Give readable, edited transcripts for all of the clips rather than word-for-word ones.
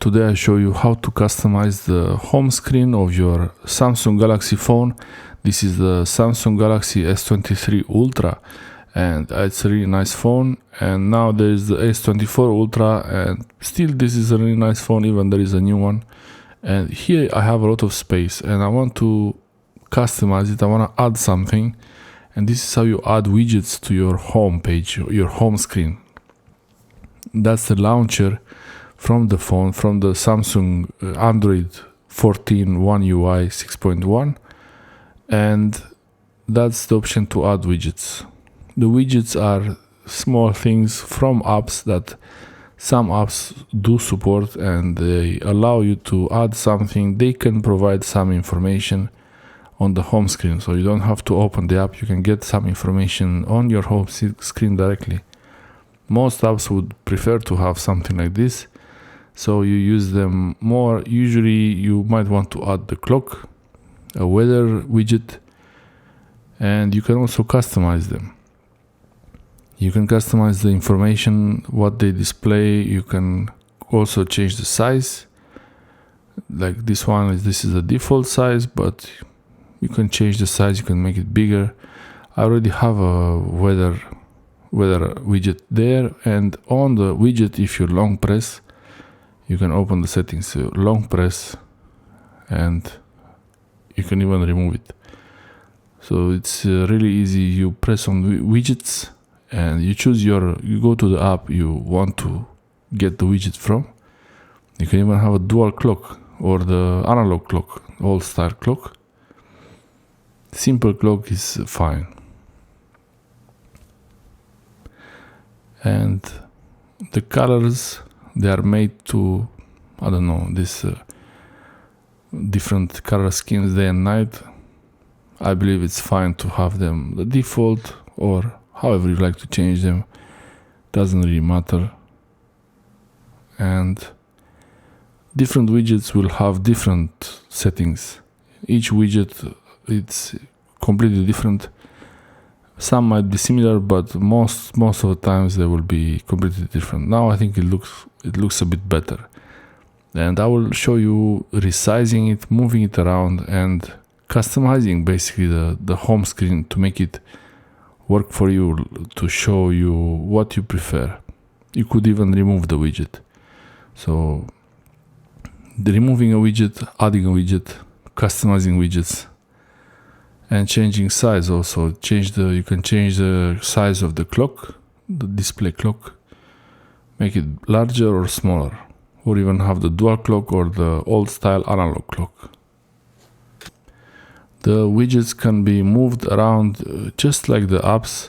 Today I show you how to customize the home screen of your Samsung Galaxy phone. This is the Samsung Galaxy S23 Ultra and it's a really nice phone, and now there is the S24 Ultra, and still this is a really nice phone even there is a new one. And here I have a lot of space and I want to customize it. I want to add something, and this is how you add widgets to your home page, your home screen. That's the launcher from the phone, from the Samsung Android 14 OneUI 6.1, and that's the option to add widgets. The widgets are small things from apps that some apps do support, and they allow you to add something. They can provide some information on the home screen, so you don't have to open the app. You can get some information on your home screen directly. Most apps would prefer to have something like this, so you use them more. Usually you might want to add the clock, a weather widget, and you can also customize them. You can customize the information, what they display. You can also change the size. Like this one, this is the default size, but you can change the size, you can make it bigger. I already have a weather widget there, and on the widget, if you long press, you can open the settings. So long press and you can even remove it. So it's really easy. You press on widgets and you choose you go to the app you want to get the widget from. You can even have a dual clock or the analog clock, all-star clock. Simple clock is fine. And the colors, they are made to, I don't know, this different color schemes day and night. I believe it's fine to have them the default, or however you like to change them, doesn't really matter. And different widgets will have different settings. Each widget, it's completely different. Some might be similar, but most of the times they will be completely different. Now I think it looks a bit better, and I will show you resizing it, moving it around, and customizing basically the home screen to make it work for you, to show you what you prefer. You could even remove the widget. So removing a widget, adding a widget, customizing widgets, and changing size also. You can change the size of the clock, the display clock, make it larger or smaller, or even have the dual clock or the old style analog clock. The widgets can be moved around just like the apps,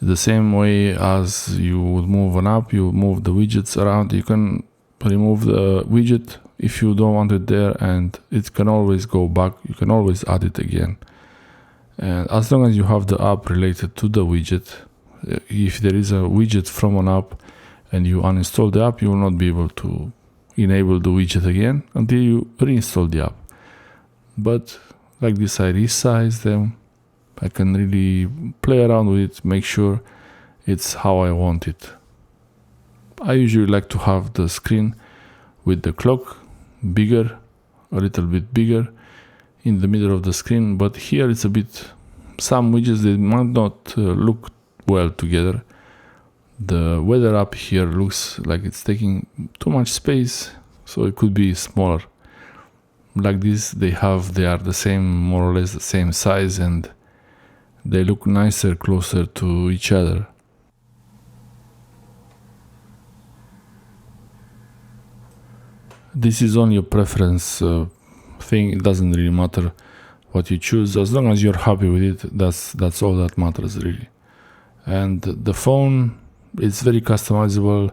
the same way as you would move an app. You move the widgets around. You can remove the widget if you don't want it there, and it can always go back. You can always add it again. And as long as you have the app related to the widget, if there is a widget from an app and you uninstall the app, you will not be able to enable the widget again until you reinstall the app. But like this, I resize them. I can really play around with it, make sure it's how I want it. I usually like to have the screen with the clock bigger, a little bit bigger in the middle of the screen, but here it's a bit, some widgets, they might not look well together. The weather app here looks like it's taking too much space, so it could be smaller. Like this, they are the same, more or less the same size, and they look nicer closer to each other. This is only a preference thing. It doesn't really matter what you choose, as long as you're happy with it. That's all that matters really. And the phone, it's very customizable.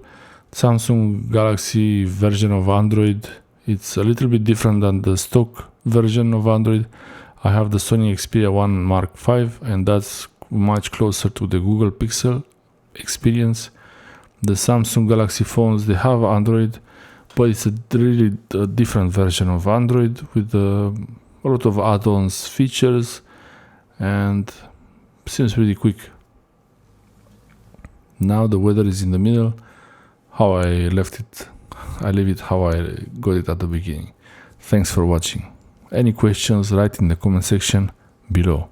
Samsung Galaxy version of Android, it's a little bit different than the stock version of Android. I have the Sony Xperia 1 Mark V, and that's much closer to the Google Pixel experience. The Samsung Galaxy phones, they have Android, but it's a really different version of Android with a lot of add-ons, features, and seems pretty quick. Now the weather is in the middle, how I left it I leave it how I got it at the beginning. Thanks for watching. Any questions, write in the comment section below.